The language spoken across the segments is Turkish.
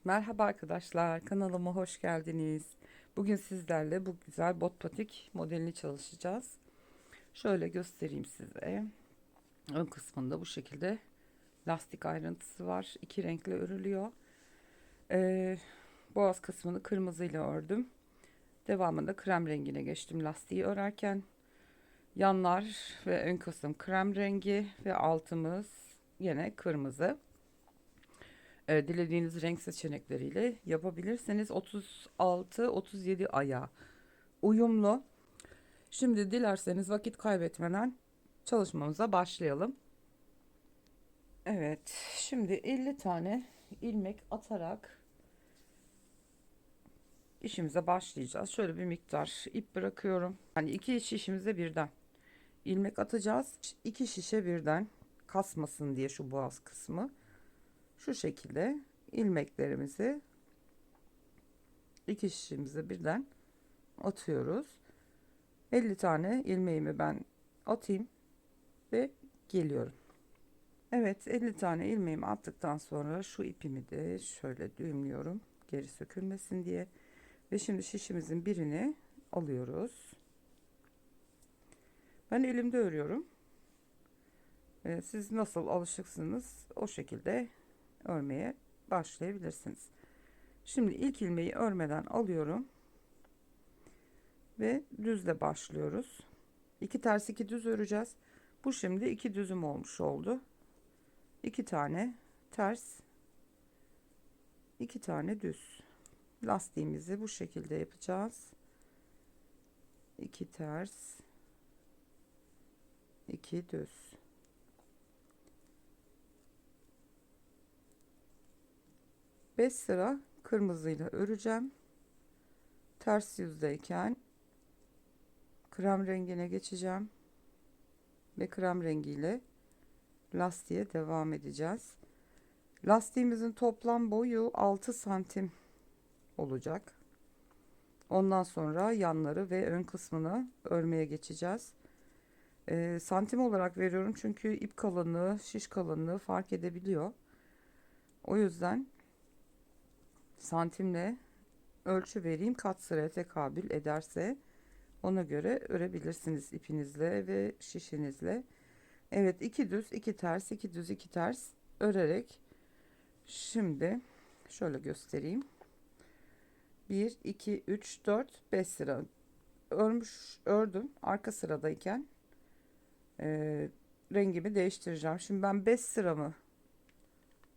Merhaba arkadaşlar, kanalıma hoş geldiniz. Bugün sizlerle bu güzel bot patik modelini çalışacağız. Şöyle göstereyim size. Ön kısmında bu şekilde lastik ayrıntısı var. İki renkle örülüyor. Ee, Boğaz kısmını kırmızıyla ördüm. Devamında krem rengine geçtim lastiği örerken. Yanlar ve ön kısım krem rengi ve altımız yine kırmızı. Dilediğiniz renk seçenekleriyle yapabilirsiniz. 36-37 aya uyumlu. Şimdi dilerseniz vakit kaybetmeden çalışmamıza başlayalım. Evet, şimdi 50 tane ilmek atarak işimize başlayacağız. Şöyle bir miktar ip bırakıyorum. Hani iki şişimize birden ilmek atacağız. İki şişe birden kasmasın diye şu boğaz kısmı. Şu şekilde ilmeklerimizi iki şişimize birden atıyoruz. 50 tane ilmeğimi ben atayım ve geliyorum. Evet, 50 tane ilmeğimi attıktan sonra şu ipimi de şöyle düğümlüyorum geri sökülmesin diye ve şimdi şişimizin birini alıyoruz. Ben elimde örüyorum. Siz nasıl alışıksınız o şekilde örmeye başlayabilirsiniz. Şimdi ilk ilmeği örmeden alıyorum ve düzle başlıyoruz. 2 ters 2 düz öreceğiz. Bu şimdi 2 düzüm olmuş oldu. 2 tane ters, 2 tane düz. Lastiğimizi bu şekilde yapacağız. 2 ters, 2 düz. Beş sıra kırmızıyla öreceğim. Ters yüzdeyken krem rengine geçeceğim ve krem rengiyle lastiğe devam edeceğiz. Lastiğimizin toplam boyu 6 santim olacak. Ondan sonra yanları ve ön kısmını örmeye geçeceğiz. Santim olarak veriyorum çünkü ip kalınlığı, şiş kalınlığı fark edebiliyor. O yüzden santimle ölçü vereyim, kaç sıraya tekabül ederse ona göre örebilirsiniz ipinizle ve şişinizle. Evet, iki düz iki ters, iki düz iki ters örerek şimdi şöyle göstereyim. 1 2 3 4 5 sıra ördüm. Arka sıradayken e, rengimi değiştireceğim. Şimdi ben 5 sıramı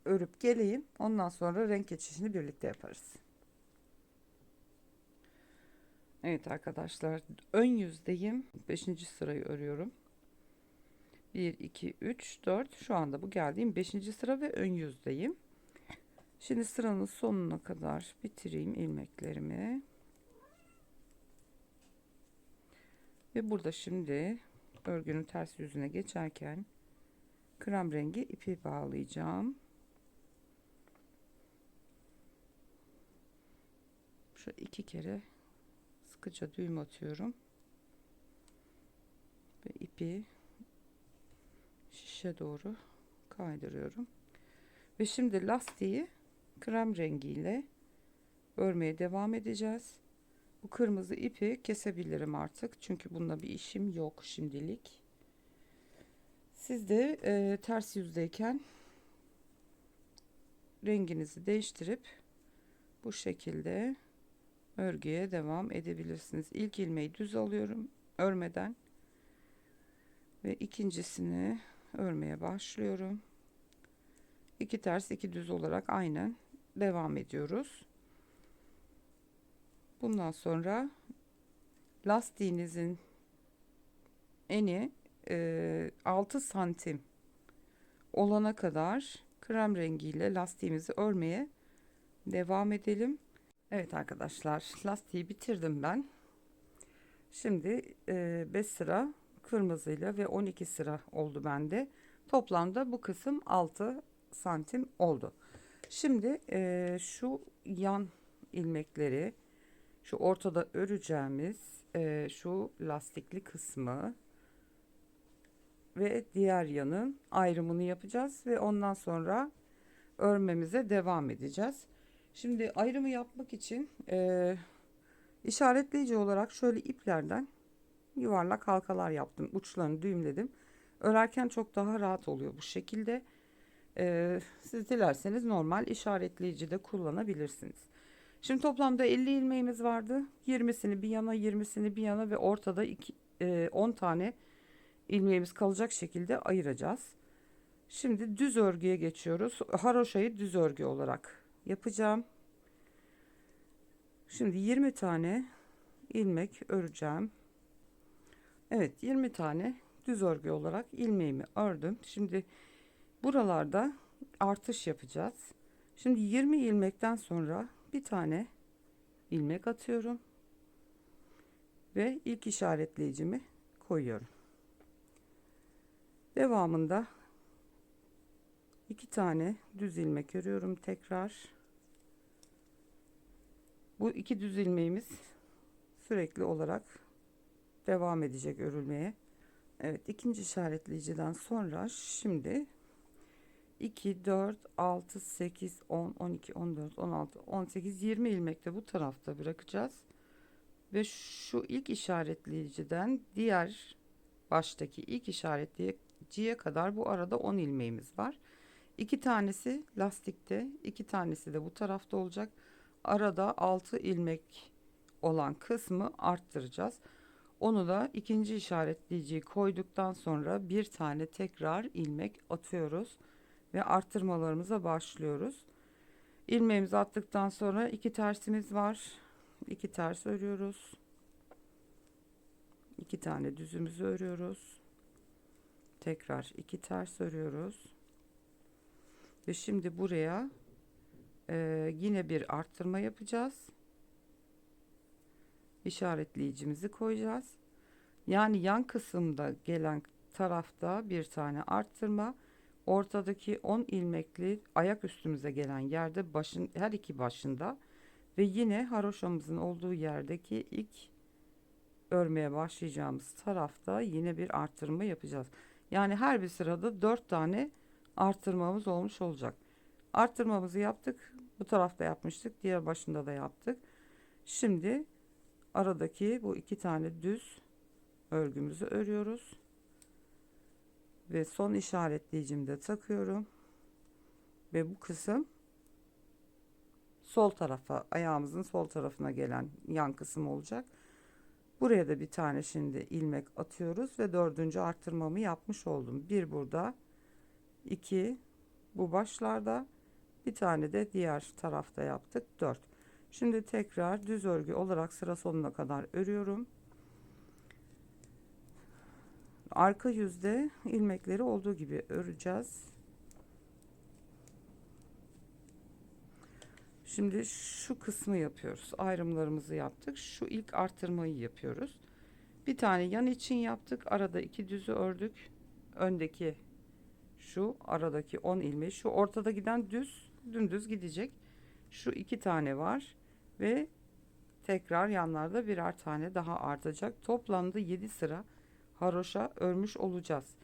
örüp geleyim. Ondan sonra renk geçişini birlikte yaparız. Evet arkadaşlar, ön yüzdeyim. Beşinci sırayı örüyorum. 1 2 3 4, şu anda bu geldiğim beşinci sıra ve ön yüzdeyim. Şimdi sıranın sonuna kadar bitireyim ilmeklerimi. Ve burada şimdi örgünün ters yüzüne geçerken krem rengi ipi bağlayacağım. Şu iki kere sıkıca düğüm atıyorum ve ipi şişe doğru kaydırıyorum. Ve şimdi lastiği krem rengiyle örmeye devam edeceğiz. Bu kırmızı ipi kesebilirim artık çünkü bununla bir işim yok şimdilik. Siz de ters yüzdeyken renginizi değiştirip bu şekilde örgüye devam edebilirsiniz. İlk ilmeği düz alıyorum örmeden ve ikincisini örmeye başlıyorum. 2 ters 2 düz olarak aynen devam ediyoruz. Bundan sonra lastiğinizin eni 6 santim olana kadar krem rengiyle lastiğimizi örmeye devam edelim. Evet arkadaşlar, lastiği bitirdim ben. Şimdi 5 sıra kırmızıyla ve 12 sıra oldu bende. Toplamda bu kısım 6 santim oldu. Şimdi şu yan ilmekleri, şu ortada öreceğimiz şu lastikli kısmı ve diğer yanın ayrımını yapacağız ve ondan sonra örmemize devam edeceğiz. Şimdi ayrımı yapmak için işaretleyici olarak şöyle iplerden yuvarlak halkalar yaptım. Uçlarını düğümledim. Örerken çok daha rahat oluyor bu şekilde. Siz dilerseniz normal işaretleyici de kullanabilirsiniz. Şimdi toplamda 50 ilmeğimiz vardı. 20'sini bir yana, 20'sini bir yana ve ortada 10 tane ilmeğimiz kalacak şekilde ayıracağız. Şimdi düz örgüye geçiyoruz. Haroşayı düz örgü olarak yapacağım. Şimdi 20 tane ilmek öreceğim. Evet, 20 tane düz örgü olarak ilmeğimi ördüm. Şimdi buralarda artış yapacağız. Şimdi 20 ilmekten sonra bir tane ilmek atıyorum ve ilk işaretleyicimi koyuyorum. Devamında 2 tane düz ilmek örüyorum tekrar. Bu iki düz ilmeğimiz sürekli olarak devam edecek örülmeye. Evet, ikinci işaretleyiciden sonra şimdi 2, 4, 6, 8, 10, 12, 14, 16, 18, 20 ilmek de bu tarafta bırakacağız. Ve şu ilk işaretleyiciden diğer baştaki ilk işaretleyiciye kadar bu arada 10 ilmeğimiz var. 2 tanesi lastikte, 2 tanesi de bu tarafta olacak. Arada 6 ilmek olan kısmı arttıracağız. Onu da ikinci işaretleyiciyi koyduktan sonra bir tane tekrar ilmek atıyoruz ve arttırmalarımıza başlıyoruz. İlmeğimizi attıktan sonra 2 tersimiz var. 2 ters örüyoruz. 2 tane düzümüzü örüyoruz. Tekrar 2 ters örüyoruz. Ve şimdi buraya yine bir arttırma yapacağız. İşaretleyicimizi koyacağız. Yani yan kısımda gelen tarafta bir tane arttırma, ortadaki 10 ilmekli ayak üstümüze gelen yerde her iki başında ve yine haroşamızın olduğu yerdeki ilk örmeye başlayacağımız tarafta yine bir arttırma yapacağız. Yani her bir sırada 4 tane arttırmamız olmuş olacak. Arttırmamızı yaptık. Bu tarafta yapmıştık. Diğer başında da yaptık. Şimdi aradaki bu iki tane düz örgümüzü örüyoruz. Ve son işaretleyicimi de takıyorum. Ve bu kısım sol tarafa, ayağımızın sol tarafına gelen yan kısım olacak. Buraya da bir tane şimdi ilmek atıyoruz ve dördüncü arttırmamı yapmış oldum. Bir burada, iki bu başlarda, bir tane de diğer tarafta yaptık. 4. Şimdi tekrar düz örgü olarak sıra sonuna kadar örüyorum. Arka yüzde ilmekleri olduğu gibi öreceğiz. Şimdi şu kısmı yapıyoruz. Ayrımlarımızı yaptık. Şu ilk artırmayı yapıyoruz. Bir tane yan için yaptık. Arada 2 düzü ördük. Öndeki şu aradaki 10 ilmeği, şu ortada giden düz dümdüz gidecek. Şu 2 tane var ve tekrar yanlarda birer tane daha artacak. Toplamda 7 sıra haroşa örmüş olacağız.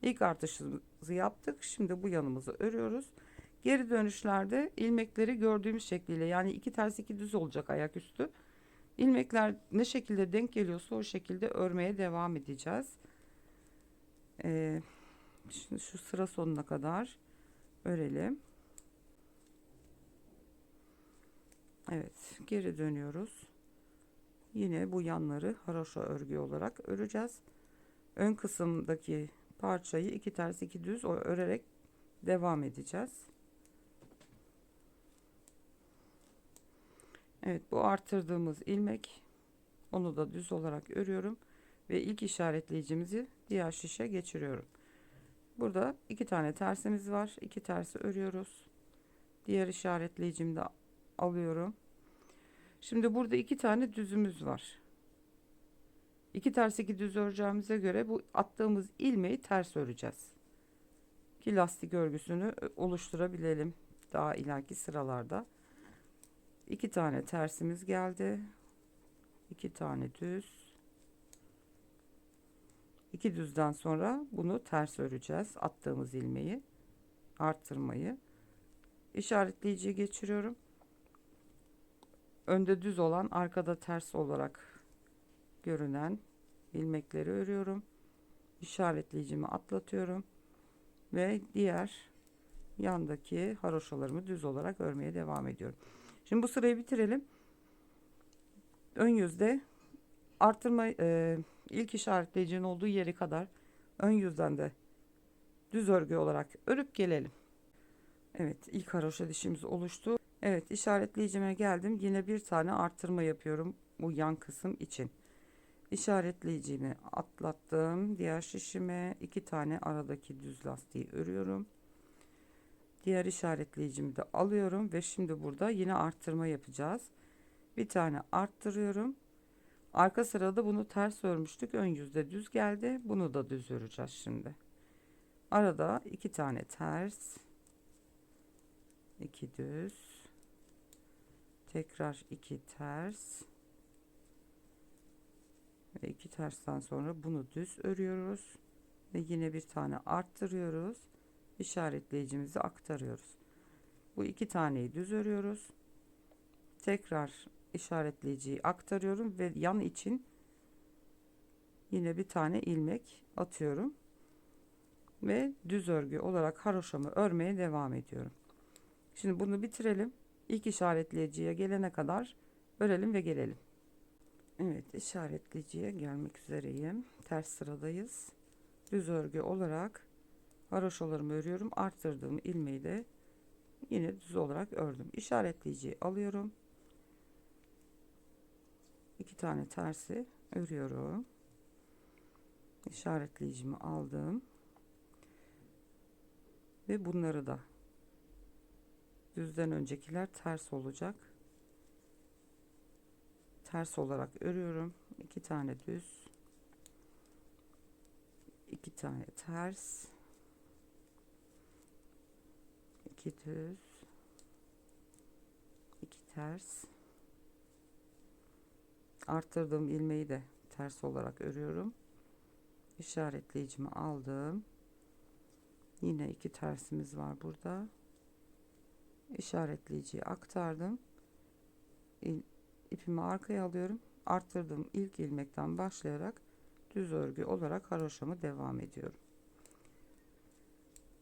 İlk artışımızı yaptık. Şimdi bu yanımızı örüyoruz. Geri dönüşlerde ilmekleri gördüğümüz şekliyle, yani 2 ters 2 düz olacak ayaküstü. İlmekler ne şekilde denk geliyorsa o şekilde örmeye devam edeceğiz. Şimdi şu sıra sonuna kadar örelim. Evet, geri dönüyoruz. Yine bu yanları haroşa örgü olarak öreceğiz. Ön kısımdaki parçayı 2 ters 2 düz örerek devam edeceğiz. Evet, bu arttırdığımız ilmek, onu da düz olarak örüyorum ve ilk işaretleyicimizi diğer şişe geçiriyorum. Burada 2 tane tersimiz var. 2 tersi örüyoruz. Diğer işaretleyicimi de alıyorum. Şimdi burada 2 tane düzümüz var. 2 ters 2 düz öreceğimize göre bu attığımız ilmeği ters öreceğiz ki lastik örgüsünü oluşturabilelim daha ileriki sıralarda. 2 tane tersimiz geldi. 2 tane düz. 2 düzden sonra bunu ters öreceğiz. Attığımız ilmeği, arttırmayı. İşaretleyiciye geçiriyorum. önde düz olan, arkada ters olarak görünen ilmekleri örüyorum. İşaretleyicimi atlatıyorum ve diğer yandaki haroşalarımı düz olarak örmeye devam ediyorum. Şimdi bu sırayı bitirelim. Ön yüzde artırma ilk işaretleyicinin olduğu yeri kadar ön yüzden de düz örgü olarak örüp gelelim. Evet, ilk haroşa dişimiz oluştu. Evet, işaretleyicime geldim. Yine bir tane artırma yapıyorum bu yan kısım için. İşaretleyicimi atlattım. Diğer şişime 2 tane aradaki düz lastiği örüyorum. Diğer işaretleyicimi de alıyorum ve şimdi burada yine arttırma yapacağız. Bir tane arttırıyorum. Arka sırada bunu ters örmüştük. Ön yüzde düz geldi. Bunu da düz öreceğiz şimdi. Arada 2 tane ters, 2 düz, tekrar 2 ters ve 2 tersten sonra bunu düz örüyoruz ve yine bir tane arttırıyoruz. İşaretleyicimizi aktarıyoruz. Bu 2 taneyi düz örüyoruz. Tekrar işaretleyiciyi aktarıyorum ve yan için yine bir tane ilmek atıyorum ve düz örgü olarak haroşamı örmeye devam ediyorum. Şimdi bunu bitirelim. İlk işaretleyiciye gelene kadar örelim ve gelelim. Evet, işaretleyiciye gelmek üzereyim. Ters sıradayız. Düz örgü olarak haroşalarımı örüyorum. Arttırdığım ilmeği de yine düz olarak ördüm. İşaretleyiciyi alıyorum. 2 tane tersi örüyorum. İşaretleyicimi aldım ve bunları da düzden öncekiler ters olacak. Ters olarak örüyorum. 2 tane düz, 2 tane ters, 2 düz, 2 ters. Arttırdığım ilmeği de ters olarak örüyorum. İşaretleyicimi aldım. Yine 2 tersimiz var burada. İşaretleyiciyi aktardım. İpimi arkaya alıyorum. Arttırdığım ilk ilmekten başlayarak düz örgü olarak haroşamı devam ediyorum.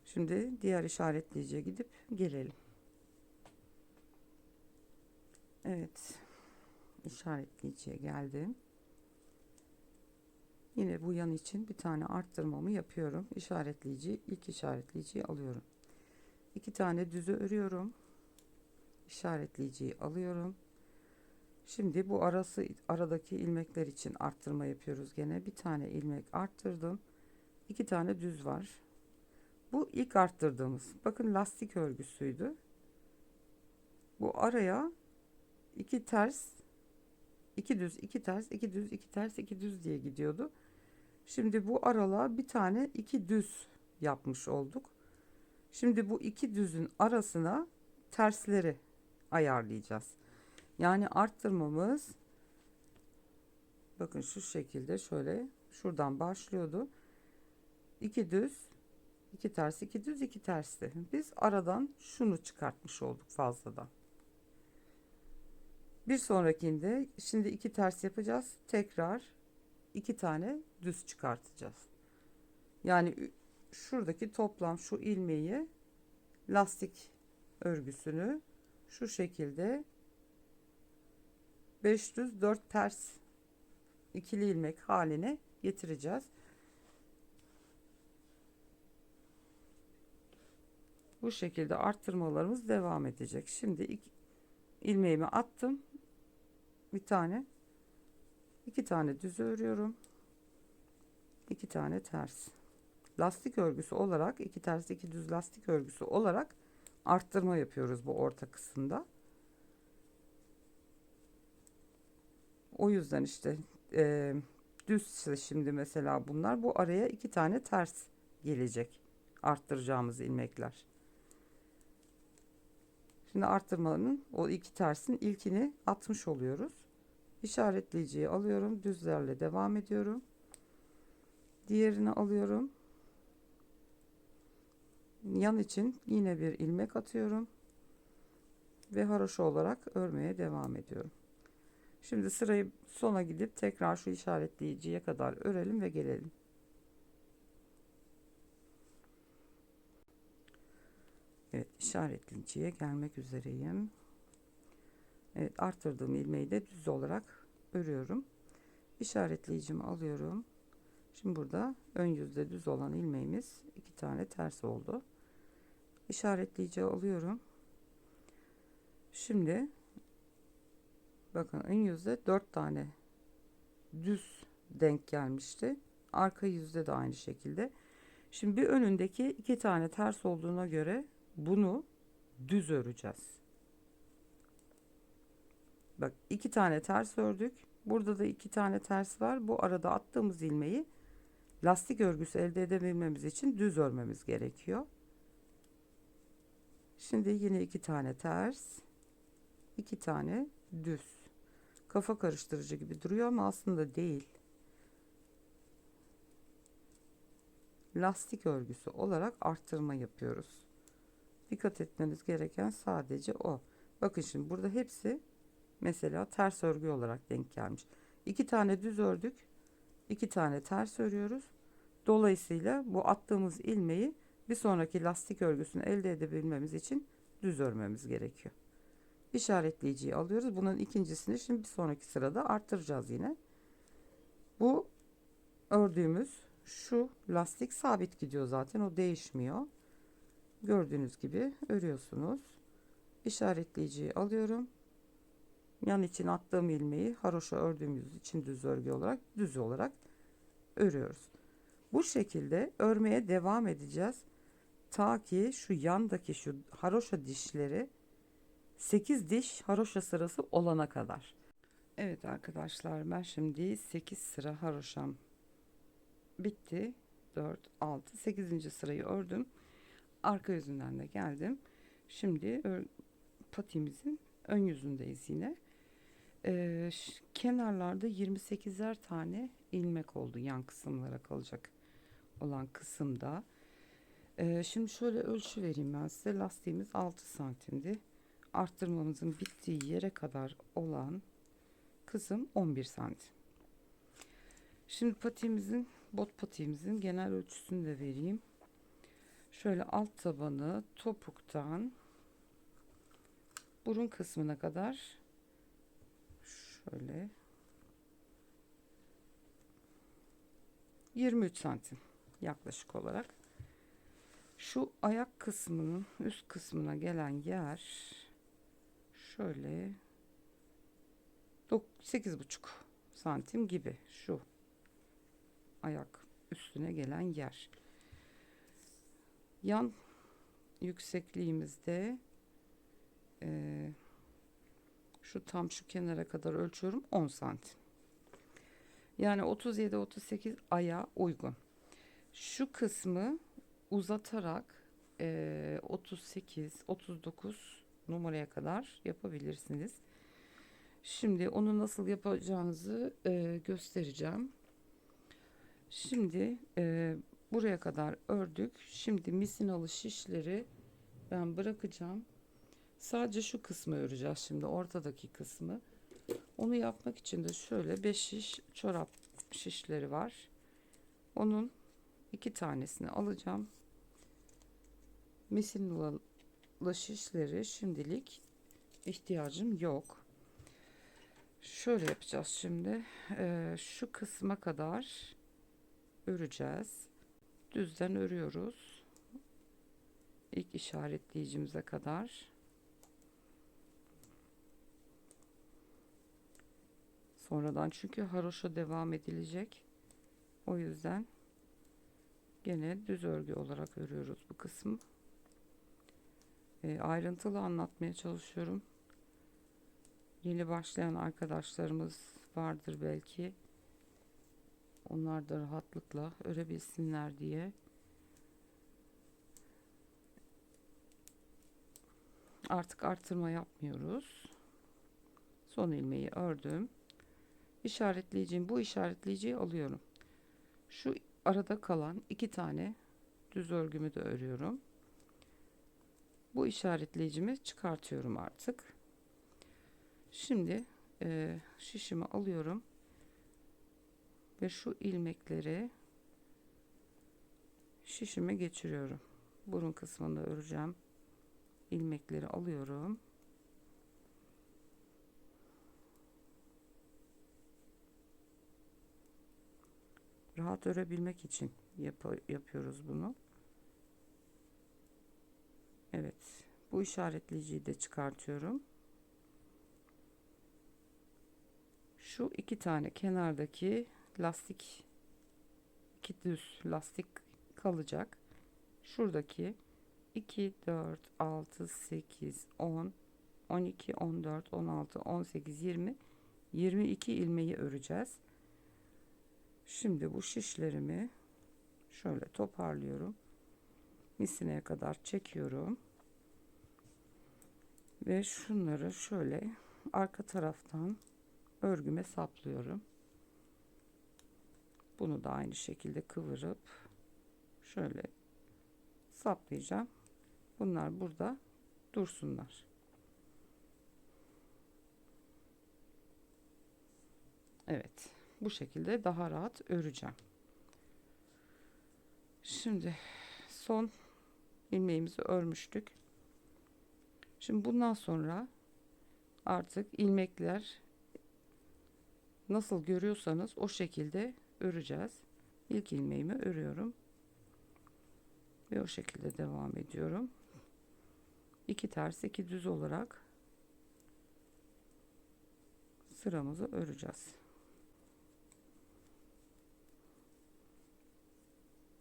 Şimdi diğer işaretleyiciye gidip gelelim. Evet, işaretleyiciye geldim. Yine bu yan için bir tane arttırmamı yapıyorum. İlk işaretleyiciyi alıyorum. 2 tane düzü örüyorum. İşaretleyiciyi alıyorum. Şimdi bu aradaki ilmekler için arttırma yapıyoruz gene. Bir tane ilmek arttırdım. 2 tane düz var. Bu ilk arttırdığımız. Bakın lastik örgüsüydü. Bu araya 2 ters, 2 düz, 2 ters, 2 düz, 2 ters, 2 düz diye gidiyordu. Şimdi bu aralığa bir tane 2 düz yapmış olduk. Şimdi bu 2 düzün arasına tersleri ayarlayacağız. Yani arttırmamız bakın şu şekilde, şöyle şuradan başlıyordu. 2 düz, 2 ters, 2 düz, 2 tersti. Biz aradan şunu çıkartmış olduk fazladan. Bir sonrakinde şimdi 2 ters yapacağız. Tekrar 2 tane düz çıkartacağız. Yani şuradaki toplam şu ilmeği, lastik örgüsünü şu şekilde 5 düz 4 ters ikili ilmek haline getireceğiz. Bu şekilde arttırmalarımız devam edecek. Şimdi ilmeğimi attım. Bir tane, 2 tane düz örüyorum. 2 tane ters. Lastik örgüsü olarak 2 ters 2 düz lastik örgüsü olarak arttırma yapıyoruz bu orta kısımda. O yüzden işte düzse şimdi mesela bunlar, bu araya 2 tane ters gelecek arttıracağımız ilmekler. Şimdi arttırmanın o 2 tersin ilkini atmış oluyoruz. İşaretleyiciyi alıyorum, düzlerle devam ediyorum. Diğerini alıyorum. Yan için yine bir ilmek atıyorum. ve haroşa olarak örmeye devam ediyorum. Şimdi sırayı sona gidip tekrar şu işaretleyiciye kadar örelim ve gelelim. Evet, işaretleyiciye gelmek üzereyim. Evet, arttırdığım ilmeği de düz olarak örüyorum. İşaretleyicimi alıyorum. Şimdi burada ön yüzde düz olan ilmeğimiz 2 tane ters oldu. İşaretleyici alıyorum. Şimdi bakın ön yüzde 4 tane düz denk gelmişti. Arka yüzde de aynı şekilde. Şimdi bir önündeki 2 tane ters olduğuna göre bunu düz öreceğiz. Bak 2 tane ters ördük. Burada da 2 tane ters var. Bu arada attığımız ilmeği lastik örgüsü elde edebilmemiz için düz örmemiz gerekiyor. Şimdi yine 2 tane ters, 2 tane düz. Kafa karıştırıcı gibi duruyor ama aslında değil. Lastik örgüsü olarak arttırma yapıyoruz. Dikkat etmeniz gereken sadece o. Bakın şimdi burada hepsi mesela ters örgü olarak denk gelmiş. 2 tane düz ördük. 2 tane ters örüyoruz. Dolayısıyla bu attığımız ilmeği bir sonraki lastik örgüsünü elde edebilmemiz için düz örmemiz gerekiyor. İşaretleyiciyi alıyoruz. Bunun ikincisini şimdi bir sonraki sırada arttıracağız yine. Bu ördüğümüz şu lastik sabit gidiyor zaten. O değişmiyor. Gördüğünüz gibi örüyorsunuz. İşaretleyiciyi alıyorum. Yan için attığım ilmeği haroşa ördüğümüz için düz olarak örüyoruz. Bu şekilde örmeye devam edeceğiz. Ta ki şu yandaki şu haroşa dişleri 8 diş haroşa sırası olana kadar. Evet arkadaşlar, ben şimdi 8 sıra haroşam bitti. 4, 6, 8. sırayı ördüm. Arka yüzünden de geldim. Şimdi patiğimizin ön yüzündeyiz yine. Kenarlarda 28'er tane ilmek oldu yan kısımlara kalacak olan kısımda. Şimdi şöyle ölçü vereyim ben size. Lastiğimiz 6 santimdi. Arttırmamızın bittiği yere kadar olan kısım 11 santim. Şimdi bot patiğimizin genel ölçüsünü de vereyim. Şöyle alt tabanı topuktan burun kısmına kadar şöyle 23 santim yaklaşık olarak. Şu ayak kısmının üst kısmına gelen yer şöyle 8,5 santim gibi, şu ayak üstüne gelen yer. Yan yüksekliğimizde şu kenara kadar ölçüyorum 10 santim. Yani 37-38 aya uygun. Şu kısmı uzatarak 38-39 numaraya kadar yapabilirsiniz. Şimdi onu nasıl yapacağınızı göstereceğim. Şimdi buraya kadar ördük. Şimdi misinalı şişleri ben bırakacağım. Sadece şu kısmı öreceğiz şimdi, ortadaki kısmı. Onu yapmak için de şöyle 5 şiş çorap şişleri var. Onun 2 tanesini alacağım. Misinalı şişleri şimdilik ihtiyacım yok. Şöyle yapacağız şimdi. Şu kısma kadar öreceğiz. Düzden örüyoruz. İlk işaretleyicimize kadar. Sonradan çünkü haroşa devam edilecek. O yüzden gene düz örgü olarak örüyoruz bu kısmı. Ayrıntılı anlatmaya çalışıyorum. Yeni başlayan arkadaşlarımız vardır belki. Onlar da rahatlıkla örebilsinler diye. Artık artırma yapmıyoruz. Son ilmeği ördüm. Bu işaretleyiciyi alıyorum. Şu arada kalan 2 tane düz örgümü de örüyorum. Bu işaretleyicimi çıkartıyorum artık. Şimdi şişimi alıyorum ve şu ilmekleri şişime geçiriyorum. Burun kısmını öreceğim. İlmekleri alıyorum. Rahat örebilmek için yapıyoruz bunu. Evet. Bu işaretleyiciyi de çıkartıyorum. Şu iki tane kenardaki lastik, iki düz lastik kalacak. Şuradaki 2, 4, 6, 8, 10, 12, 14, 16, 18, 20, 22 ilmeği öreceğiz. Şimdi bu şişlerimi şöyle toparlıyorum. Misineye kadar çekiyorum. Ve şunları şöyle arka taraftan örgüme saplıyorum. Bunu da aynı şekilde kıvırıp şöyle saplayacağım. Bunlar burada dursunlar. Evet, bu şekilde daha rahat öreceğim. Şimdi son ilmeğimizi örmüştük. Şimdi bundan sonra artık ilmekler nasıl görüyorsanız o şekilde öreceğiz. İlk ilmeğimi örüyorum ve o şekilde devam ediyorum. 2 ters 2 düz olarak sıramızı öreceğiz.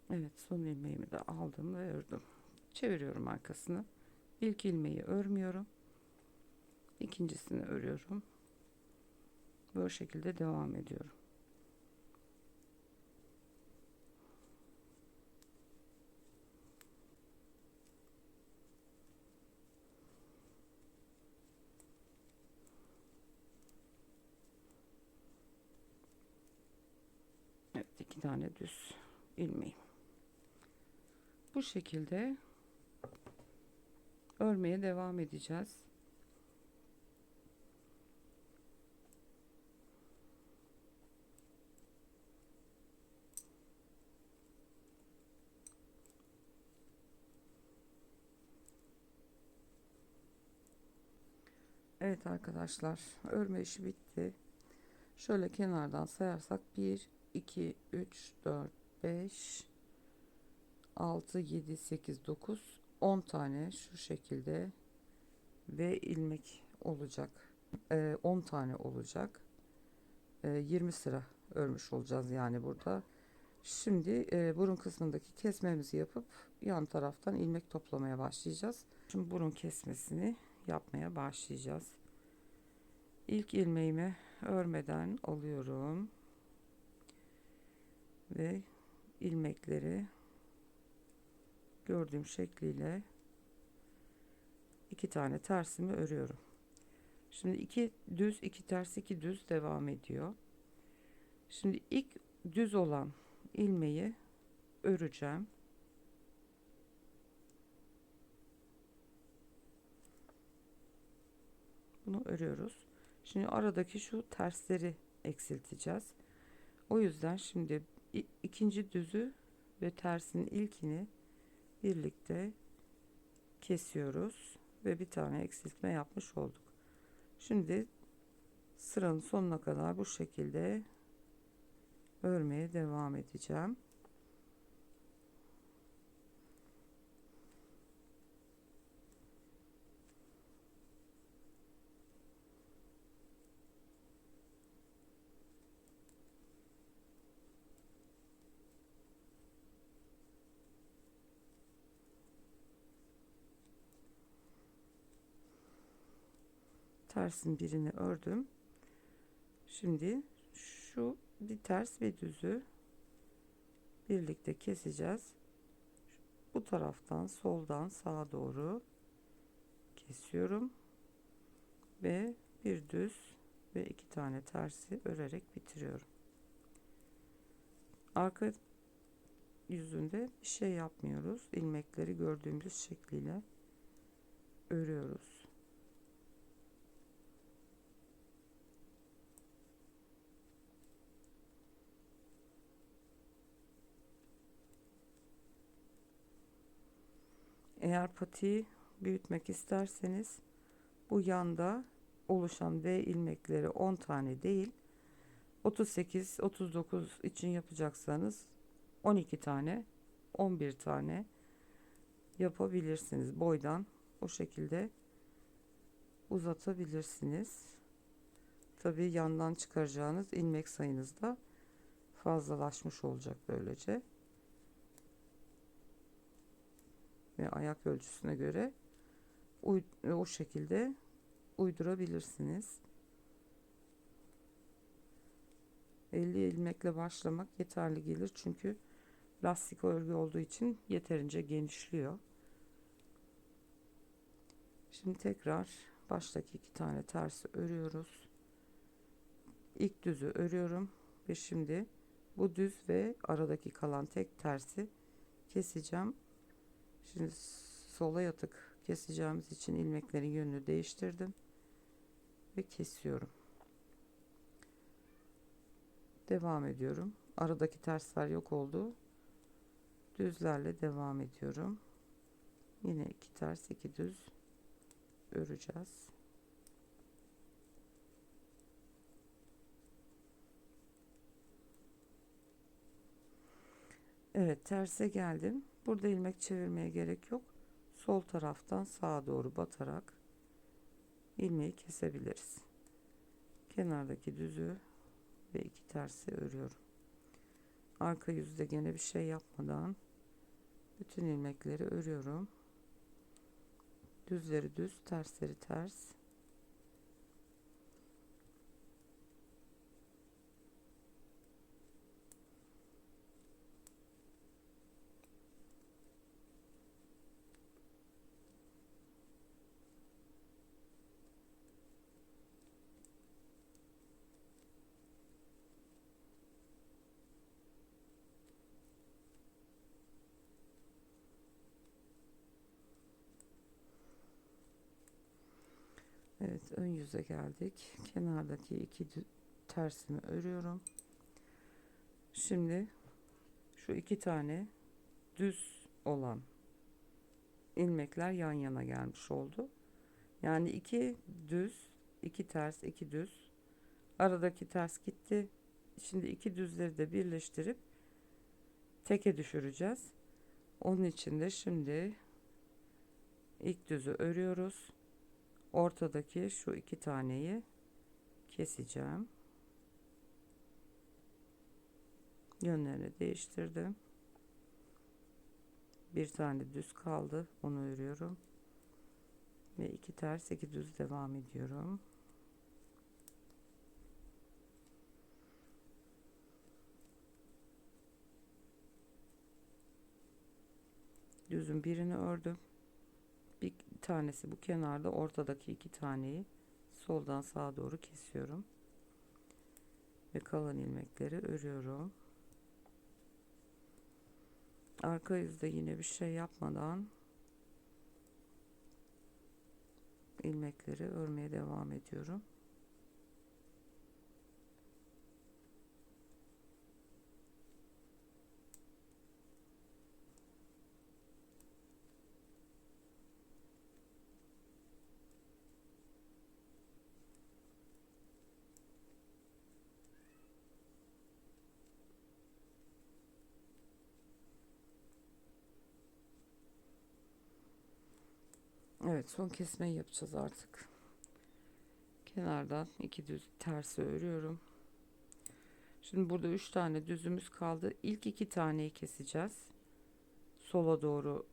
Evet, son ilmeğimi de aldım ve ördüm. Çeviriyorum arkasını. İlk ilmeği örmüyorum. İkincisini örüyorum. Böyle şekilde devam ediyorum. Evet, 2 tane düz ilmeğim. Bu şekilde örmeye devam edeceğiz. Evet arkadaşlar, örme işi bitti. Şöyle kenardan sayarsak 1 2 3 4 5 6 7 8 9 10 tane şu şekilde ve ilmek olacak. 10 tane olacak. 20 sıra örmüş olacağız yani burada. Şimdi burun kısmındaki kesmemizi yapıp yan taraftan ilmek toplamaya başlayacağız. Şimdi burun kesmesini yapmaya başlayacağız. İlk ilmeğimi örmeden alıyorum ve ilmekleri gördüğüm şekliyle 2 tane tersimi örüyorum. Şimdi 2 düz 2 ters 2 düz devam ediyor. Şimdi ilk düz olan ilmeği öreceğim. Bunu örüyoruz. Şimdi aradaki şu tersleri eksilteceğiz. O yüzden şimdi ikinci düzü ve tersin ilkini birlikte kesiyoruz ve bir tane eksiltme yapmış olduk. Şimdi sıranın sonuna kadar bu şekilde örmeye devam edeceğim. Tersin birini ördüm. Şimdi şu bir ters ve düzü birlikte keseceğiz. Bu taraftan soldan sağa doğru kesiyorum ve bir düz ve 2 tane tersi örerek bitiriyorum. Arka yüzünde bir şey yapmıyoruz. İlmekleri gördüğümüz şekliyle örüyoruz. Eğer patiyi büyütmek isterseniz bu yanda oluşan V ilmekleri 10 tane değil 38 39 için yapacaksanız 12 tane 11 tane yapabilirsiniz. Boydan o şekilde uzatabilirsiniz. Tabii yandan çıkaracağınız ilmek sayınız da fazlalaşmış olacak böylece. Ve ayak ölçüsüne göre o şekilde uydurabilirsiniz. 50 ilmekle başlamak yeterli gelir çünkü lastik örgü olduğu için yeterince genişliyor. Şimdi tekrar baştaki 2 tane tersi örüyoruz. İlk düzü örüyorum ve şimdi bu düz ve aradaki kalan tek tersi keseceğim. Şimdi sola yatık keseceğimiz için ilmeklerin yönünü değiştirdim ve kesiyorum. Devam ediyorum. Aradaki tersler yok oldu. Düzlerle devam ediyorum. Yine 2 ters 2 düz öreceğiz. Evet, terse geldim. Burada ilmek çevirmeye gerek yok. Sol taraftan sağa doğru batarak ilmeği kesebiliriz. Kenardaki düzü ve 2 tersi örüyorum. Arka yüzde gene bir şey yapmadan bütün ilmekleri örüyorum. Düzleri düz, tersleri ters. Evet, ön yüze geldik. Kenardaki 2 tersimi örüyorum. Şimdi şu 2 tane düz olan ilmekler yan yana gelmiş oldu. Yani 2 düz, 2 ters, 2 düz. Aradaki ters gitti. Şimdi 2 düzleri de birleştirip teke düşüreceğiz. Onun için de şimdi ilk düzü örüyoruz. Ortadaki şu 2 taneyi keseceğim. Yönlerini değiştirdim. Bir tane düz kaldı. Onu örüyorum. Ve 2 ters 2 düz devam ediyorum. Düzün birini ördüm. Bir tanesi bu kenarda, ortadaki 2 taneyi soldan sağa doğru kesiyorum. Ve kalan ilmekleri örüyorum. Arka yüzde yine bir şey yapmadan ilmekleri örmeye devam ediyorum. Evet, son kesmeyi yapacağız artık. Kenardan 2 düz tersi örüyorum. Şimdi burada 3 tane düzümüz kaldı. İlk 2 taneyi keseceğiz. Sola doğru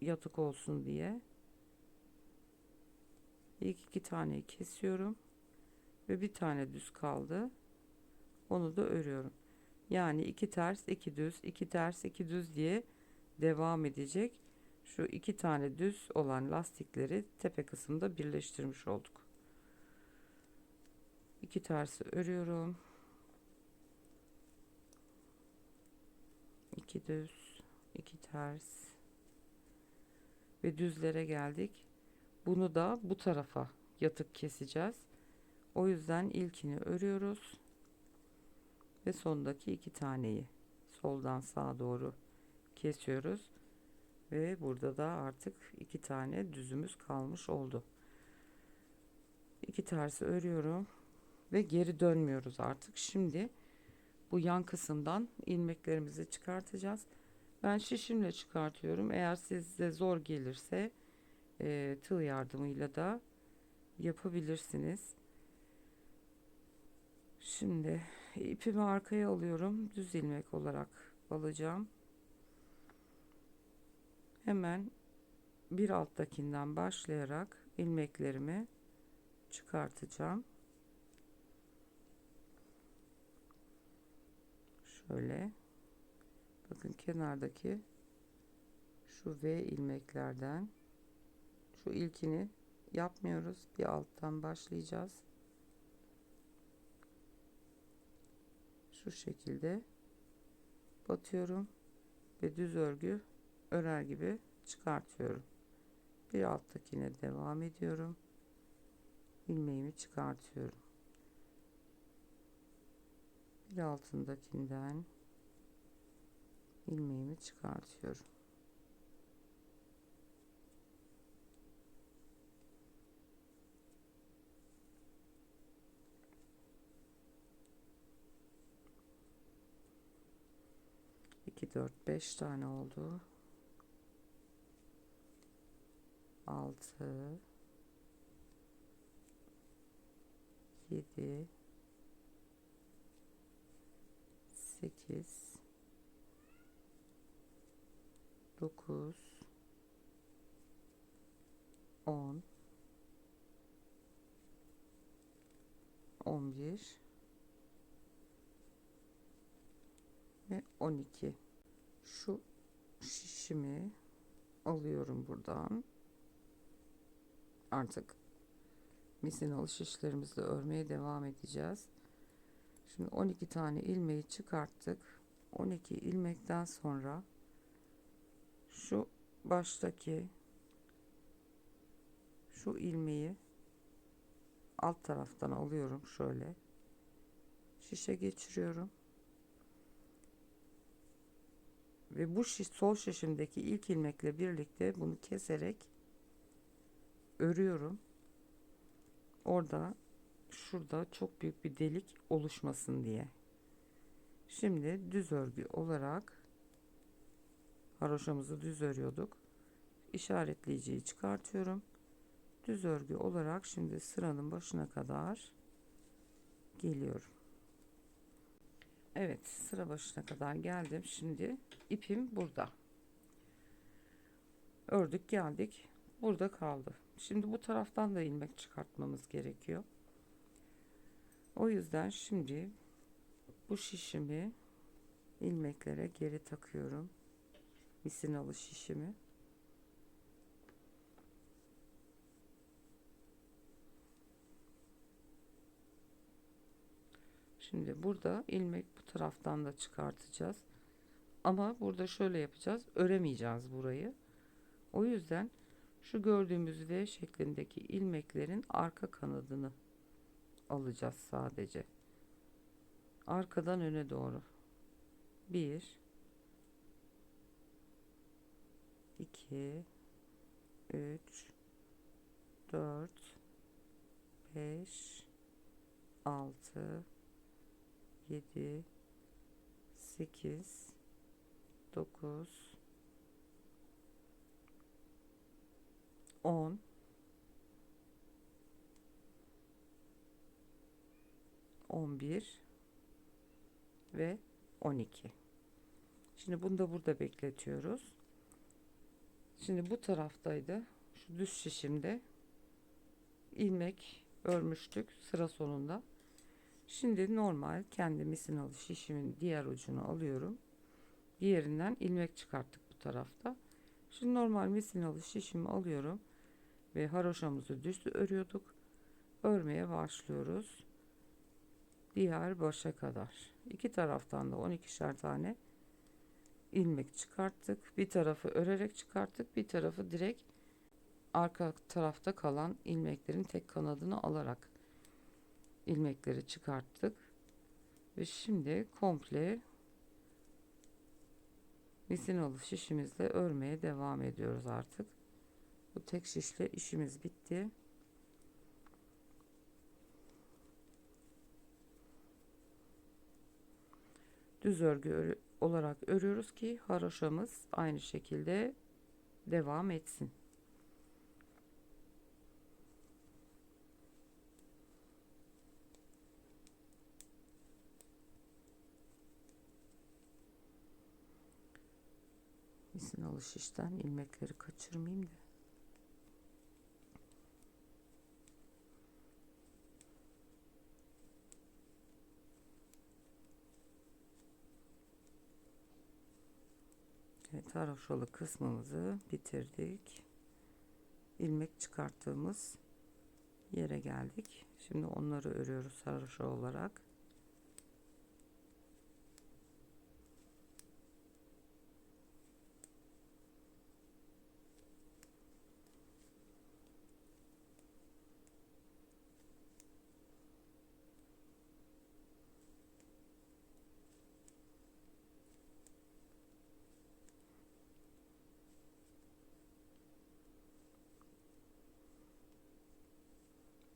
yatık olsun diye. İlk 2 taneyi kesiyorum ve bir tane düz kaldı. Onu da örüyorum. Yani 2 ters 2 düz 2 ters 2 düz diye devam edecek. Şu 2 tane düz olan lastikleri tepe kısımda birleştirmiş olduk. 2 tersi örüyorum. 2 düz 2 ters ve düzlere geldik. Bunu da bu tarafa yatık keseceğiz. O yüzden ilkini örüyoruz ve sondaki 2 taneyi soldan sağa doğru kesiyoruz ve burada da artık 2 tane düzümüz kalmış oldu. 2 tersi örüyorum ve geri dönmüyoruz artık. Şimdi bu yan kısımdan ilmeklerimizi çıkartacağız. Ben şişimle çıkartıyorum. Eğer size zor gelirse tığ yardımıyla da yapabilirsiniz. Şimdi ipimi arkaya alıyorum. Düz ilmek olarak alacağım. Hemen bir alttakinden başlayarak ilmeklerimi çıkartacağım. Şöyle. Bakın kenardaki şu V ilmeklerden şu ilkini yapmıyoruz. Bir alttan başlayacağız. Şu şekilde batıyorum ve düz örgü örer gibi çıkartıyorum. Bir alttakine devam ediyorum. İlmeğimi çıkartıyorum. Bir altındakinden ilmeğimi çıkartıyorum. İki, dört, beş tane oldu. 6, 7, 8, 9, 10, 11 ve 12. Şu şişimi alıyorum buradan. Artık misinalı şişlerimizle örmeye devam edeceğiz. Şimdi 12 tane ilmeği çıkarttık. 12 ilmekten sonra şu baştaki şu ilmeği alt taraftan alıyorum, şöyle şişe geçiriyorum ve bu sol şişimdeki ilk ilmekle birlikte bunu keserek örüyorum. Orada şurada çok büyük bir delik oluşmasın diye. Şimdi düz örgü olarak haroşamızı düz örüyorduk. İşaretleyiciyi çıkartıyorum. Düz örgü olarak şimdi sıranın başına kadar geliyorum. Evet, sıra başına kadar geldim. Şimdi ipim burada. Ördük geldik. Burada kaldı. Şimdi bu taraftan da ilmek çıkartmamız gerekiyor. O yüzden şimdi bu şişimi ilmeklere geri takıyorum. Misinalı şişimi. Şimdi burada ilmek bu taraftan da çıkartacağız. Ama burada şöyle yapacağız. Öremeyeceğiz burayı. O yüzden şu gördüğümüz V şeklindeki ilmeklerin arka kanadını alacağız sadece. Arkadan öne doğru. 1 2 3 4 5 6 7 8 9 10 11 ve 12. Şimdi bunu da burada bekletiyoruz. Şimdi bu taraftaydı. Şu düz şişimde ilmek örmüştük sıra sonunda. Şimdi normal kendi misinalı şişimin diğer ucunu alıyorum. Diğerinden ilmek çıkarttık bu tarafta. Şimdi normal misinalı şişimi alıyorum ve haroşamızı düz örüyorduk. Örmeye başlıyoruz. Diğer başa kadar. İki taraftan da 12'şer tane ilmek çıkarttık. Bir tarafı örerek çıkarttık. Bir tarafı direkt arka tarafta kalan ilmeklerin tek kanadını alarak ilmekleri çıkarttık ve şimdi komple misinalı şişimizle örmeye devam ediyoruz artık. Bu tek şişle işimiz bitti. Düz örgü olarak örüyoruz ki haroşamız aynı şekilde devam etsin. Misinalı şişten ilmekleri kaçırmayayım da. Evet, haroşalı kısmımızı bitirdik. İlmek çıkarttığımız yere geldik. Şimdi onları örüyoruz haroşa olarak.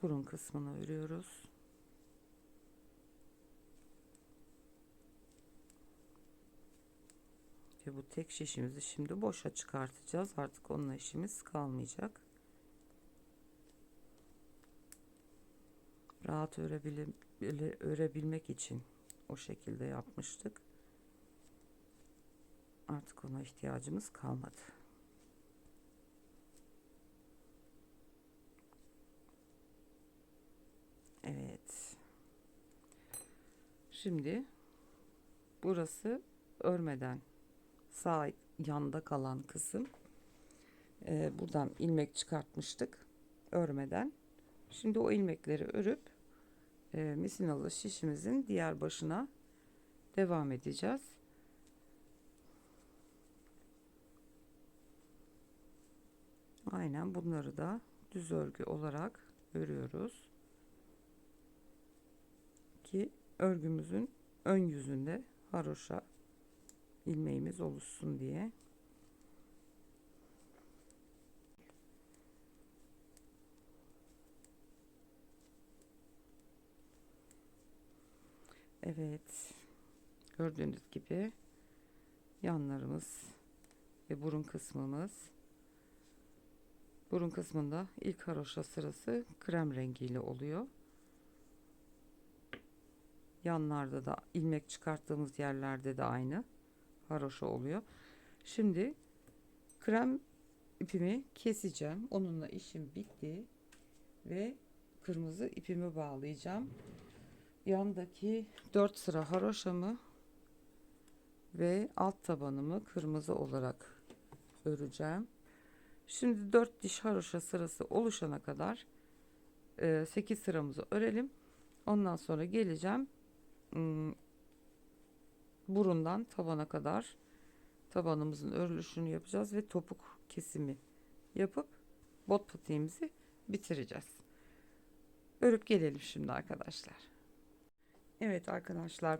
Burun kısmını örüyoruz. Ve bu tek şişimizi şimdi boşa çıkartacağız. Artık onunla işimiz kalmayacak. Rahat örebilmek için o şekilde yapmıştık. Artık ona ihtiyacımız kalmadı. Evet. Şimdi burası örmeden sağ yanda kalan kısım. Buradan ilmek çıkartmıştık örmeden. Şimdi o ilmekleri örüp misinalı şişimizin diğer başına devam edeceğiz. Aynen bunları da düz örgü olarak örüyoruz ki örgümüzün ön yüzünde haroşa ilmeğimiz oluşsun diye. Evet, gördüğünüz gibi yanlarımız ve burun kısmında ilk haroşa sırası krem rengiyle oluyor. Yanlarda da ilmek çıkarttığımız yerlerde de aynı haroşa oluyor. Şimdi krem ipimi keseceğim. Onunla işim bitti ve kırmızı ipimi bağlayacağım. Yandaki 4 sıra haroşamı ve alt tabanımı kırmızı olarak öreceğim. Şimdi 4 diş haroşa sırası oluşana kadar 8 sıramızı örelim. Ondan sonra geleceğim. Burundan tabana kadar tabanımızın örülüşünü yapacağız ve topuk kesimi yapıp bot patiğimizi bitireceğiz. Örüp gelelim şimdi arkadaşlar. Evet arkadaşlar,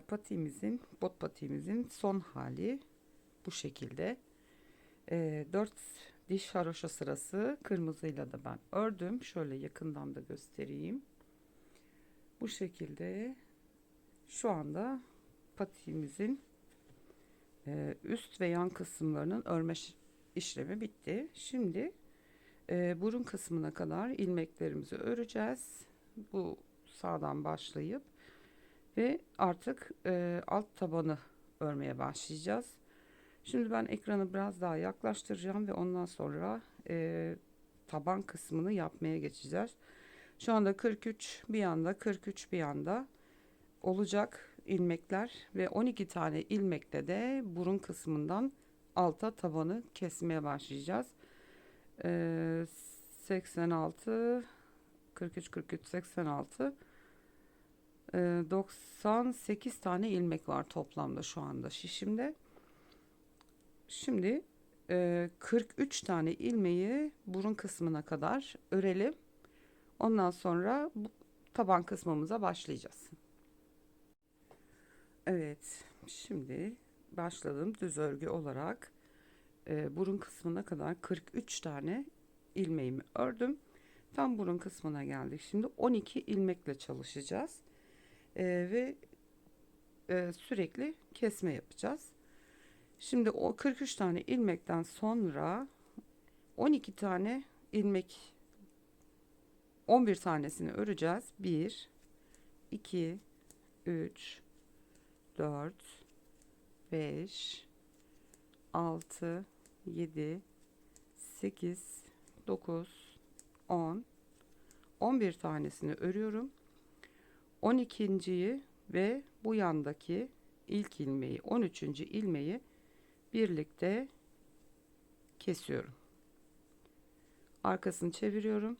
bot patiğimizin son hali bu şekilde. 4 diş haroşa sırası kırmızıyla da ben ördüm. Şöyle yakından da göstereyim. Bu şekilde şu anda patiğimizin üst ve yan kısımlarının örme işlemi bitti. Şimdi burun kısmına kadar ilmeklerimizi öreceğiz. Bu sağdan başlayıp ve artık alt tabanı örmeye başlayacağız. Şimdi ben ekranı biraz daha yaklaştıracağım ve ondan sonra taban kısmını yapmaya geçeceğiz. Şu anda 43 bir yanda, 43 bir yanda olacak ilmekler ve 12 tane ilmekle de burun kısmından alta tabanı kesmeye başlayacağız. 86 43 43 86 98 tane ilmek var toplamda şu anda şişimde. Şimdi 43 tane ilmeği burun kısmına kadar örelim. Ondan sonra taban kısmımıza başlayacağız. Evet, şimdi başladım düz örgü olarak. Burun kısmına kadar 43 tane ilmeğimi ördüm. Tam burun kısmına geldik. Şimdi 12 ilmekle çalışacağız. Ve sürekli kesme yapacağız. Şimdi o 43 tane ilmekten sonra 12 tane ilmek, 11 tanesini öreceğiz. 1 2 3 4 5 6 7 8 9 10 11 tanesini örüyorum. 12.'yi ve bu yandaki ilk ilmeği, 13. ilmeği birlikte kesiyorum. Arkasını çeviriyorum.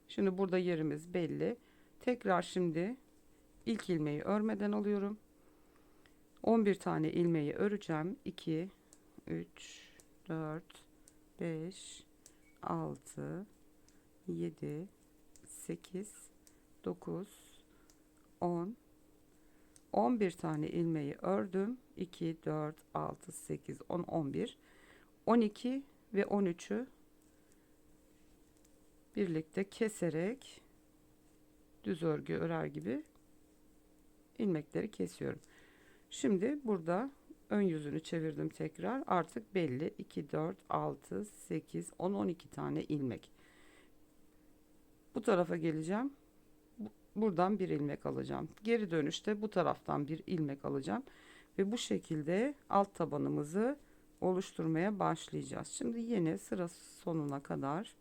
Şimdi burada yerimiz belli. Tekrar şimdi ilk ilmeği örmeden alıyorum. 11 tane ilmeği öreceğim. 2 3 4 5 6 7 8 9 10 11 tane ilmeği ördüm. 2 4 6 8 10 11 12 ve 13'ü birlikte keserek düz örgü örer gibi ilmekleri kesiyorum. Şimdi burada ön yüzünü çevirdim tekrar. Artık belli. 2 4 6 8 10 12 tane ilmek. Bu tarafa geleceğim. Buradan bir ilmek alacağım. Geri dönüşte bu taraftan bir ilmek alacağım ve bu şekilde alt tabanımızı oluşturmaya başlayacağız. Şimdi yine sıra sonuna kadar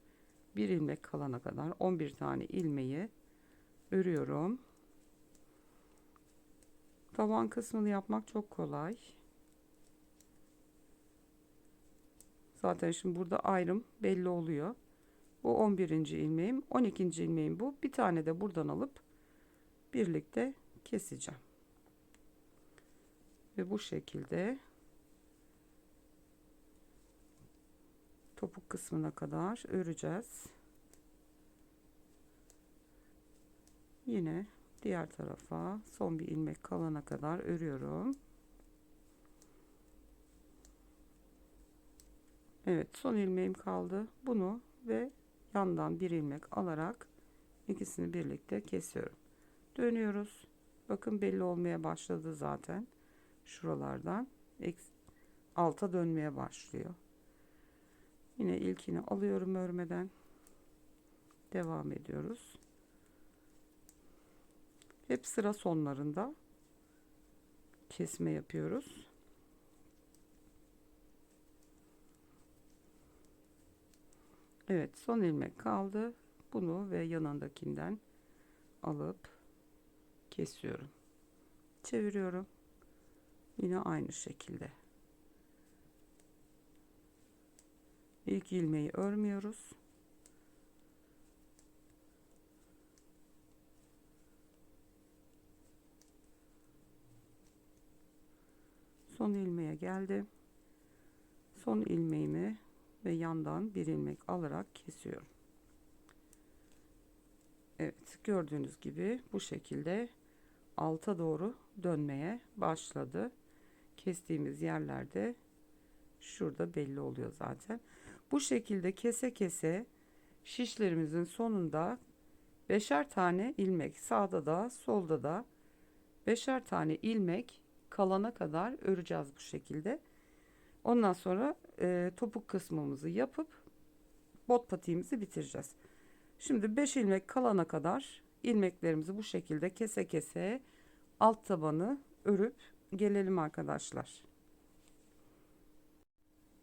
bir ilmek kalana kadar 11 tane ilmeği örüyorum. Taban kısmını yapmak çok kolay. Zaten şimdi burada ayrım belli oluyor. Bu 11. ilmeğim, 12. ilmeğim bu. Bir tane de buradan alıp birlikte keseceğim. Ve bu şekilde topuk kısmına kadar öreceğiz. Yine diğer tarafa son bir ilmek kalana kadar örüyorum. Evet, son ilmeğim kaldı. Bunu ve yandan bir ilmek alarak ikisini birlikte kesiyorum. Dönüyoruz. Bakın belli olmaya başladı zaten. Şuralardan alta dönmeye başlıyor. Yine ilkini alıyorum örmeden. Devam ediyoruz. Hep sıra sonlarında kesme yapıyoruz. Evet, son ilmek kaldı. Bunu ve yanındakinden alıp kesiyorum. Çeviriyorum. Yine aynı şekilde. İlk ilmeği örmüyoruz. Son ilmeğe geldim. Son ilmeğimi ve yandan bir ilmek alarak kesiyorum. Evet, gördüğünüz gibi bu şekilde alta doğru dönmeye başladı. Kestiğimiz yerlerde şurada belli oluyor zaten. Bu şekilde kese kese şişlerimizin sonunda beşer tane ilmek, sağda da solda da beşer tane ilmek kalana kadar öreceğiz bu şekilde. Ondan sonra topuk kısmımızı yapıp bot patiğimizi bitireceğiz. Şimdi 5 ilmek kalana kadar ilmeklerimizi bu şekilde kese kese alt tabanı örüp gelelim arkadaşlar.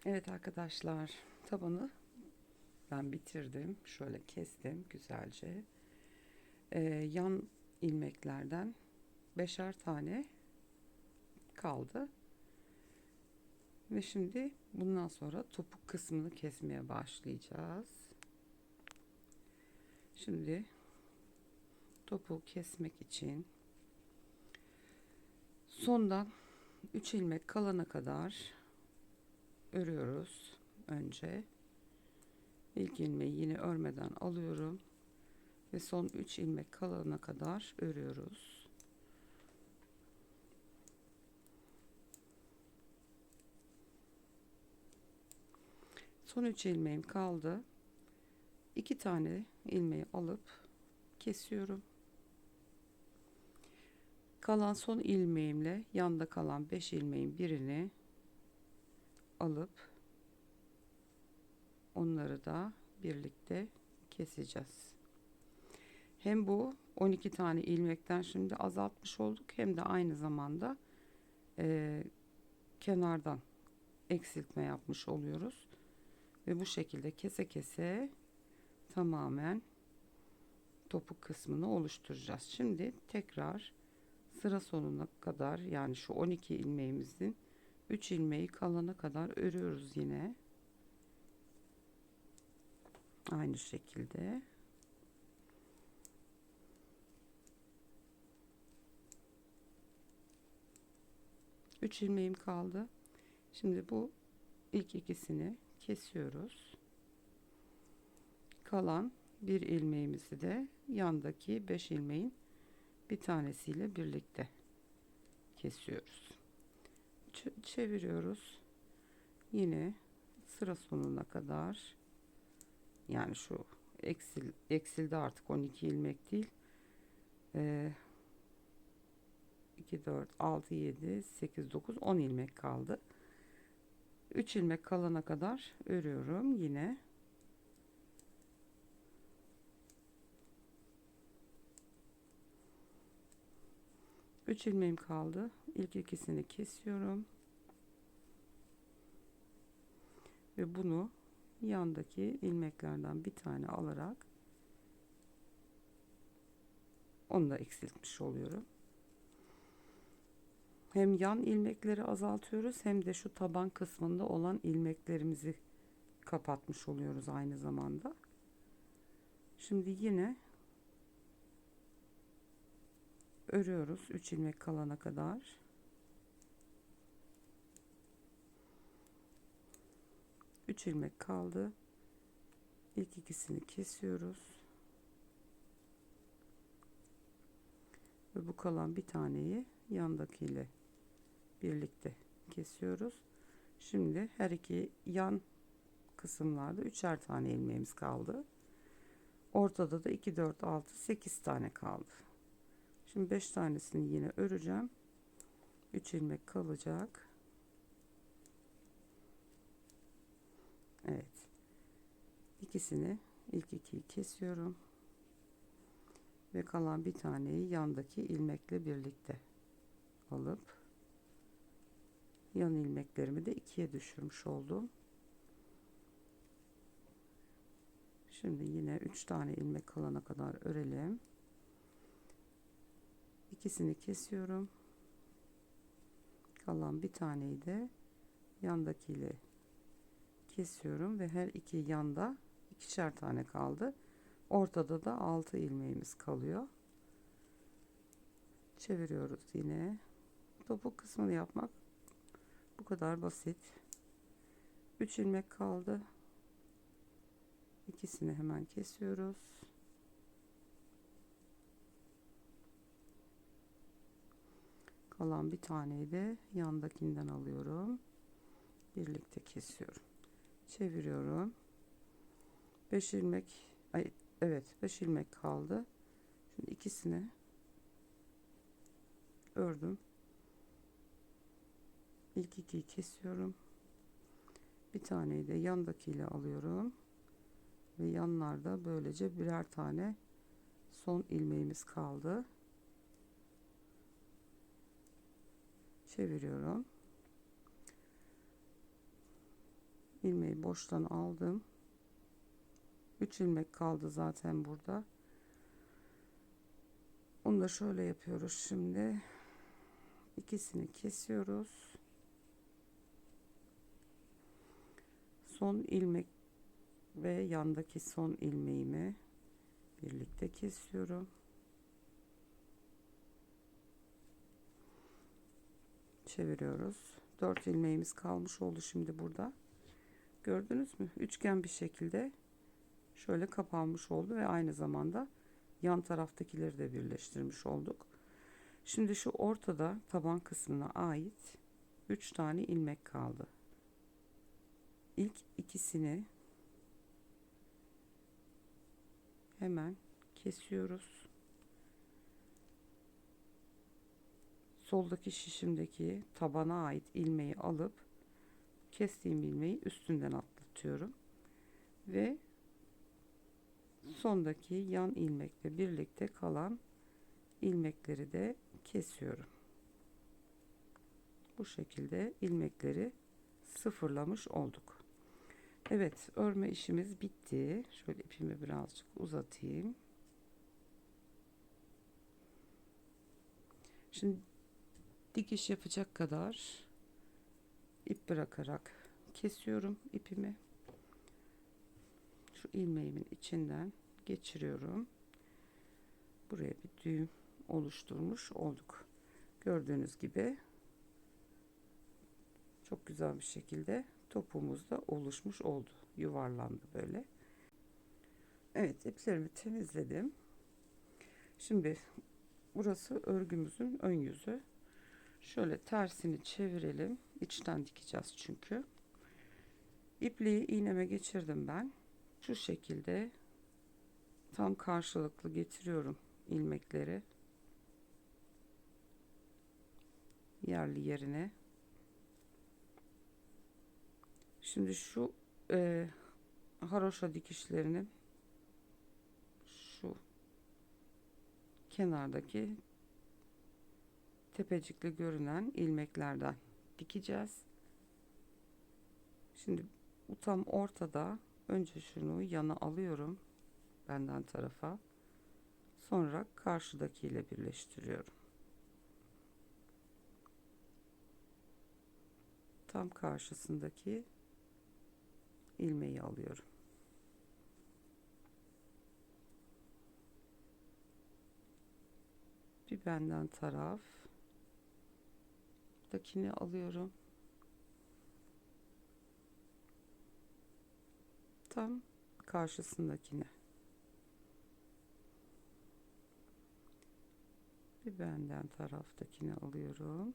Evet arkadaşlar, tabanı ben bitirdim. Şöyle kestim güzelce. Yan ilmeklerden beşer tane kaldı. Ve şimdi bundan sonra topuk kısmını kesmeye başlayacağız. Şimdi topuğu kesmek için sondan 3 ilmek kalana kadar örüyoruz. önce. İlk ilmeği yine örmeden alıyorum ve son 3 ilmek kalana kadar örüyoruz. Son 3 ilmeğim kaldı. 2 tane ilmeği alıp kesiyorum. Kalan son ilmeğimle yanda kalan 5 ilmeğin birini alıp onları da birlikte keseceğiz. Hem bu 12 tane ilmekten şimdi azaltmış olduk, hem de aynı zamanda kenardan eksiltme yapmış oluyoruz. Ve bu şekilde kese kese tamamen topuk kısmını oluşturacağız. Şimdi tekrar sıra sonuna kadar, yani şu 12 ilmeğimizin 3 ilmeği kalana kadar örüyoruz yine. Aynı şekilde. Üç ilmeğim kaldı. Şimdi bu ilk ikisini kesiyoruz. Kalan bir ilmeğimizi de yandaki 5 ilmeğin bir tanesiyle birlikte kesiyoruz. Çeviriyoruz. Yine sıra sonuna kadar, yani şu eksildi artık, 12 ilmek değil. 2, 4, 6, 7, 8, 9, 10 ilmek kaldı. 3 ilmek kalana kadar örüyorum yine. Üç ilmeğim kaldı. İlk ikisini kesiyorum. Ve bunu yandaki ilmeklerden bir tane alarak onu da eksiltmiş oluyorum. Hem yan ilmekleri azaltıyoruz, hem de şu taban kısmında olan ilmeklerimizi kapatmış oluyoruz aynı zamanda. Şimdi yine örüyoruz 3 ilmek kalana kadar. Üç ilmek kaldı. İlk ikisini kesiyoruz. Ve bu kalan bir taneyi yandakiyle birlikte kesiyoruz. Şimdi her iki yan kısımlarda 3'er tane ilmeğimiz kaldı. Ortada da 2, 4, 6, 8 tane kaldı. Şimdi 5 tanesini yine öreceğim. 3 ilmek kalacak. Evet. İkisini, ilk ikiyi kesiyorum. Ve kalan bir taneyi yandaki ilmekle birlikte alıp yan ilmeklerimi de ikiye düşürmüş oldum. Şimdi yine 3 tane ilmek kalana kadar örelim. İkisini kesiyorum. Kalan bir taneyi de yandakiyle kesiyorum ve her iki yanda ikişer tane kaldı. Ortada da 6 ilmeğimiz kalıyor. Çeviriyoruz yine. Topuk kısmını yapmak bu kadar basit. 3 ilmek kaldı. İkisini hemen kesiyoruz. Kalan bir taneyi de yandakinden alıyorum. Birlikte kesiyorum. Çeviriyorum. 5 ilmek, evet 5 ilmek kaldı. Şimdi ikisini ördüm. İlk ikiyi kesiyorum. Bir taneyi de yandakiyle alıyorum. Ve yanlarda böylece birer tane son ilmeğimiz kaldı. Çeviriyorum. İlmeği boştan aldım. 3 ilmek kaldı zaten burada. Onu da şöyle yapıyoruz şimdi. İkisini kesiyoruz. Son ilmek ve yandaki son ilmeğimi birlikte kesiyorum. Çeviriyoruz. 4 ilmeğimiz kalmış oldu şimdi burada. Gördünüz mü? Üçgen bir şekilde şöyle kapanmış oldu ve aynı zamanda yan taraftakileri de birleştirmiş olduk. Şimdi şu ortada taban kısmına ait 3 tane ilmek kaldı. İlk ikisini hemen kesiyoruz. Soldaki şişimdeki tabana ait ilmeği alıp kestiğim ilmeği üstünden atlatıyorum ve sondaki yan ilmekle birlikte kalan ilmekleri de kesiyorum. Bu şekilde ilmekleri sıfırlamış olduk. Evet, örme işimiz bitti. Şöyle ipimi birazcık uzatayım. Şimdi dikiş yapacak kadar ip bırakarak kesiyorum ipimi. Şu ilmeğimin içinden geçiriyorum. Buraya bir düğüm oluşturmuş olduk. Gördüğünüz gibi çok güzel bir şekilde topuğumuz da oluşmuş oldu. Yuvarlandı böyle. Evet, iplerimi temizledim. Şimdi burası örgümüzün ön yüzü. Şöyle tersini çevirelim. İçten dikeceğiz çünkü. İpliği iğneme geçirdim ben. Şu şekilde tam karşılıklı getiriyorum ilmekleri yerli yerine. Şimdi şu haroşa dikişlerinin şu kenardaki tepecikli görünen ilmeklerden dikeceğiz. Şimdi bu tam ortada. Önce şunu yana alıyorum benden tarafa. Sonra karşıdakiyle birleştiriyorum. Tam karşısındaki ilmeği alıyorum. Bir benden taraf. Dakini alıyorum. Tam karşısındakine. Bir benden taraftakini alıyorum.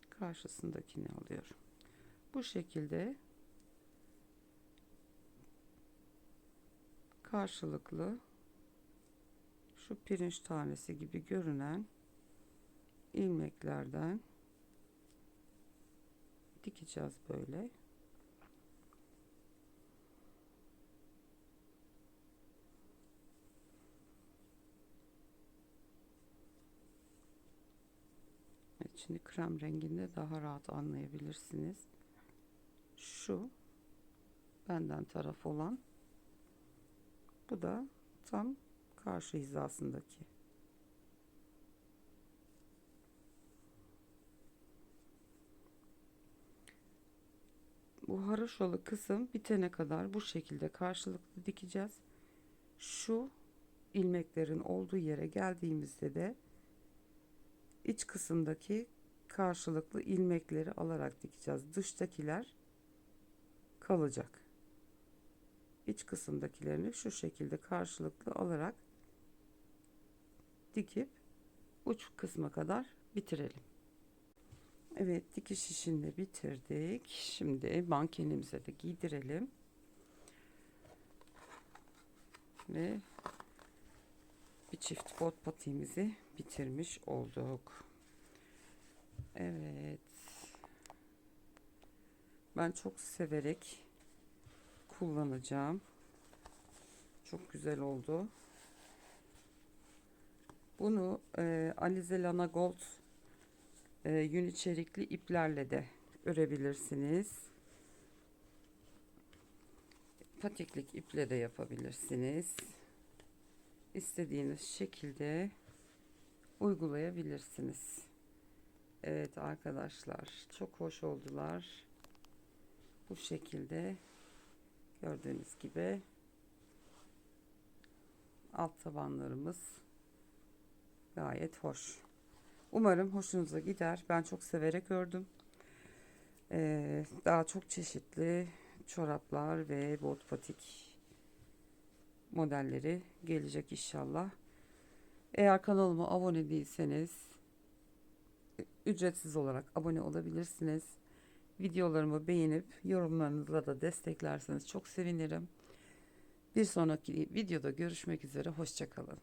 Karşısındakini alıyorum. Bu şekilde karşılıklı şu pirinç tanesi gibi görünen ilmeklerden dikeceğiz böyle. Evet, şimdi krem renginde daha rahat anlayabilirsiniz. Şu benden taraf olan, bu da tam karşı hizasındaki. Bu haroşalı kısım bitene kadar bu şekilde karşılıklı dikeceğiz. Şu ilmeklerin olduğu yere geldiğimizde de iç kısımdaki karşılıklı ilmekleri alarak dikeceğiz. Dıştakiler kalacak. İç kısımdakilerini şu şekilde karşılıklı alarak dikip uç kısma kadar bitirelim. Evet, dikiş işini de bitirdik. Şimdi mankenimize de giydirelim. Ve bir çift bot patiğimizi bitirmiş olduk. Evet. Ben çok severek kullanacağım. Çok güzel oldu. Bunu Alize Lana Gold yün içerikli iplerle de örebilirsiniz. Patiklik iple de yapabilirsiniz. İstediğiniz şekilde uygulayabilirsiniz. Evet arkadaşlar, çok hoş oldular. Bu şekilde gördüğünüz gibi alt tabanlarımız gayet hoş. Umarım hoşunuza gider. Ben çok severek ördüm. Daha çok çeşitli çoraplar ve bot patik modelleri gelecek inşallah. Eğer kanalıma abone değilseniz ücretsiz olarak abone olabilirsiniz. Videolarımı beğenip yorumlarınızla da desteklerseniz çok sevinirim. Bir sonraki videoda görüşmek üzere. Hoşça kalın.